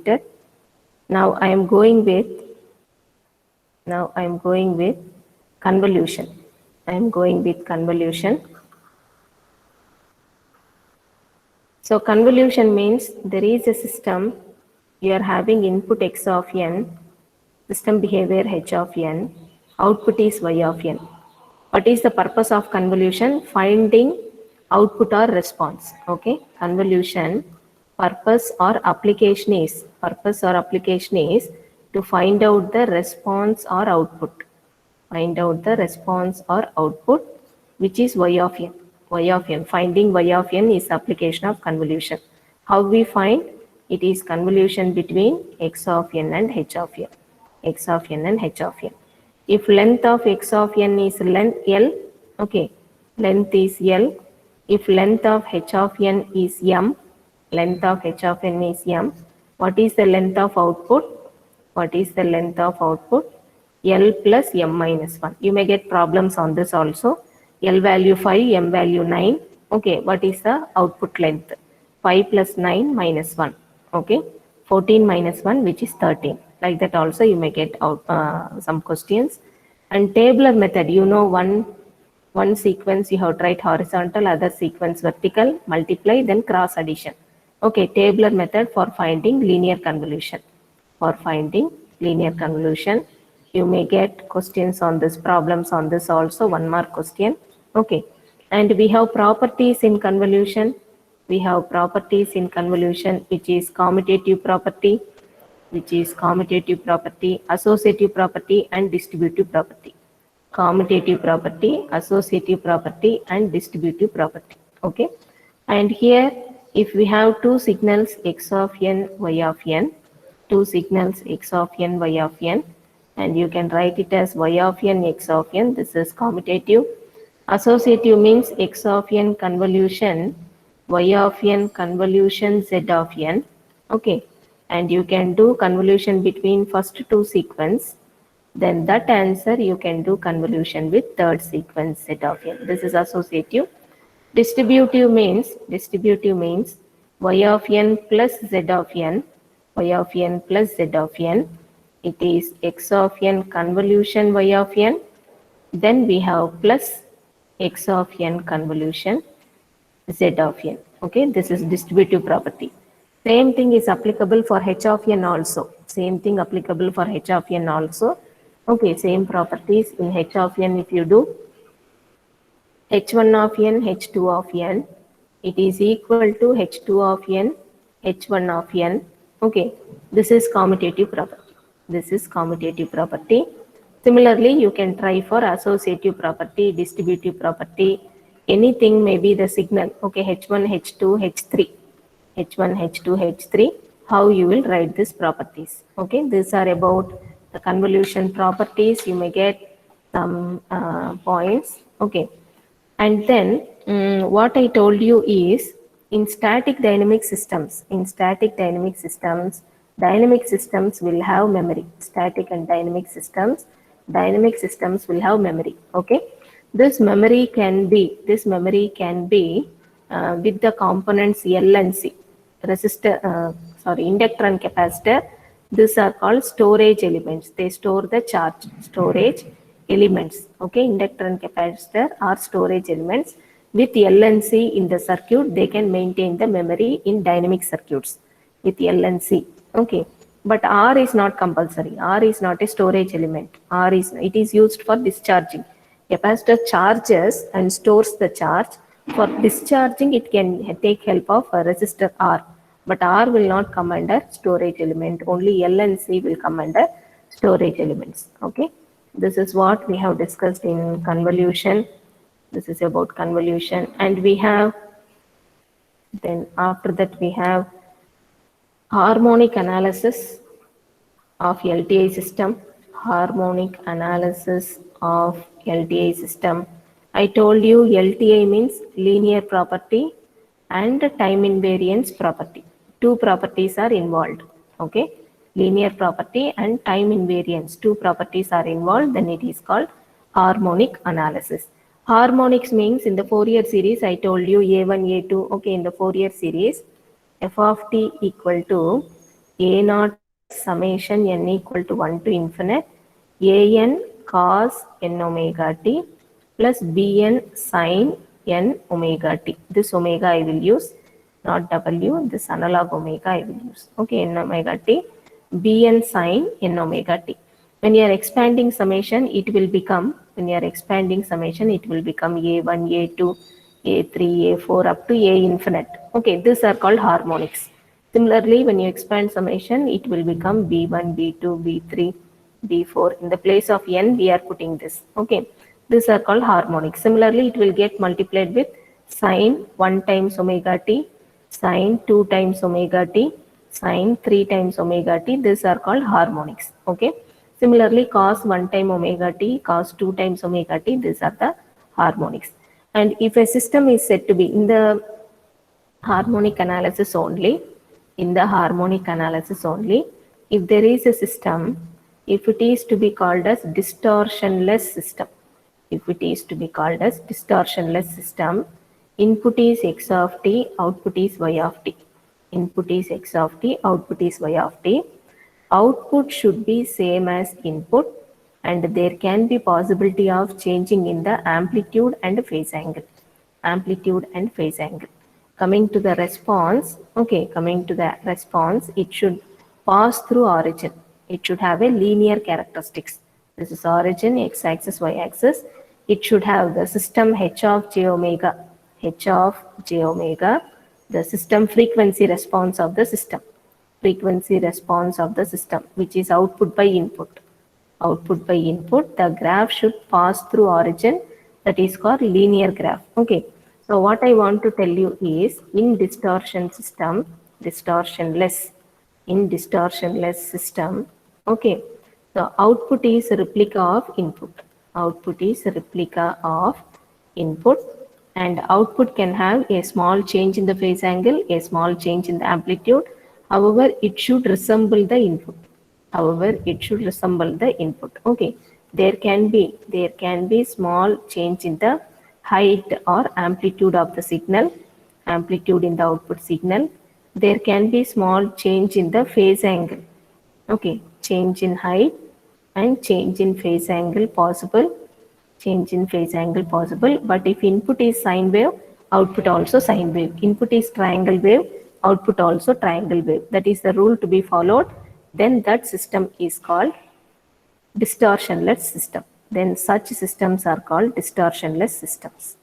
completed. Now I am going with convolution. I am going with convolution. So convolution means there is a system, you are having input x of n, system behavior h of n, output is y of n. What is the purpose of convolution? Finding output or response. Okay, convolution purpose or application is to find out the response or output. Find out the response or output, which is y of n. Y of n. Finding y of n is application of convolution. How we find? It is convolution between x of n and h of n. X of n and h of n. If length of x of n is length L, okay, length is L. If length of h of n is m, length of h of n is m, what is the length of output? What is the length of output? L plus m minus 1. You may get problems on this also. L value 5, m value 9. Okay, what is the output length? 5 plus 9 minus 1. Okay, 14 minus 1, which is 13. Like that also you may get out some questions. And tabular method, you know, one sequence you have to write horizontal, other sequence vertical, multiply, then cross addition. Okay, tabular method for finding linear convolution. For finding linear convolution, you may get questions on this, problems on this also, 1 mark question. Okay, and we have properties in convolution. We have properties in convolution, which is commutative property, associative property, and distributive property. Commutative property, associative property, and distributive property. Okay, and here if we have two signals x of n, y of n, two signals x of n, y of n, and you can write it as y of n, x of n. This is commutative. Associative means x of n convolution, y of n convolution, z of n. Okay, and you can do convolution between first two sequence. Then that answer you can do convolution with third sequence z of n. This is associative. Distributive means y of n plus z of n, y of n plus z of n. It is x of n convolution y of n. Then we have plus x of n convolution z of n. Okay, this is distributive property. Same thing is applicable for h of n also. Same thing applicable for h of n also. Okay, same properties in h of n. If you do h1 of n, h2 of n, it is equal to h2 of n, h1 of n. Okay, this is commutative property. This is commutative property. Similarly, you can try for associative property, distributive property. Anything may be the signal. Okay, h1, h2, h3. h1, h2, h3. How you will write these properties. Okay, these are about the convolution properties. You may get some points. Okay, and then what I told you is in static dynamic systems. Dynamic systems will have memory. Static and dynamic systems will have memory. Okay, this memory can be with the components L and C, inductor and capacitor. These are called storage elements. They store the charge. Storage elements. Okay, inductor and capacitor are storage elements. With L and C in the circuit, they can maintain the memory in dynamic circuits with L and C. Okay, but R is not compulsory. R is not a storage element. It is used for discharging. Capacitor charges and stores the charge. For discharging, it can take help of a resistor R. But R will not come under storage element. Only L and C will come under storage elements. Okay, this is what we have discussed in convolution. This is about convolution, and we have then after that we have harmonic analysis of LTI system. Harmonic analysis of LTI system. I told you LTI means linear property and time invariance property. Two properties are involved. Okay, linear property and time invariance. Two properties are involved. Then it is called harmonic analysis. Harmonics means in the Fourier series, I told you A1, A2. Okay, in the Fourier series, f of t equal to A naught summation n equal to 1 to infinite an cos n omega t plus bn sin n omega t. This omega I will use, not w, this analog omega I will use. Okay, n omega t, bn sin n omega t. When you are expanding summation, it will become, a1, a2, a3, a4 up to a infinite. Okay, these are called harmonics. Similarly, when you expand summation, it will become b1, b2, b3, b4. In the place of n, we are putting this. Okay, these are called harmonics. Similarly, it will get multiplied with sine 1 times omega t, sine 2 times omega t, sine 3 times omega t. These are called harmonics. Okay. Similarly, cos 1 time omega t, cos 2 times omega t. These are the harmonics. And if a system is said to be in the harmonic analysis only, if there is a system, if it is to be called as distortionless system, input is x of t, output is y of t. Input is x of t, output is y of t. Output should be same as input, and there can be possibility of changing in the amplitude and phase angle. Coming to the response, it should pass through origin. It should have a linear characteristics. This is origin, x-axis, y-axis. It should have the system h of j omega, the system frequency response of the system, which is output by input. The graph should pass through origin, that is called linear graph. Okay. So what I want to tell you is, in distortionless system, okay, the output is a replica of input. And output can have a small change in the phase angle, a small change in the amplitude. However, it should resemble the input. Okay, there can be small change in the height or amplitude of the signal, amplitude in the output signal. There can be small change in the phase angle. Okay, change in height and change in phase angle possible. But if input is sine wave, output also sine wave. Input is triangle wave, output also triangle wave. That is the rule to be followed. Then that system is called distortionless system. Then such systems are called distortionless systems.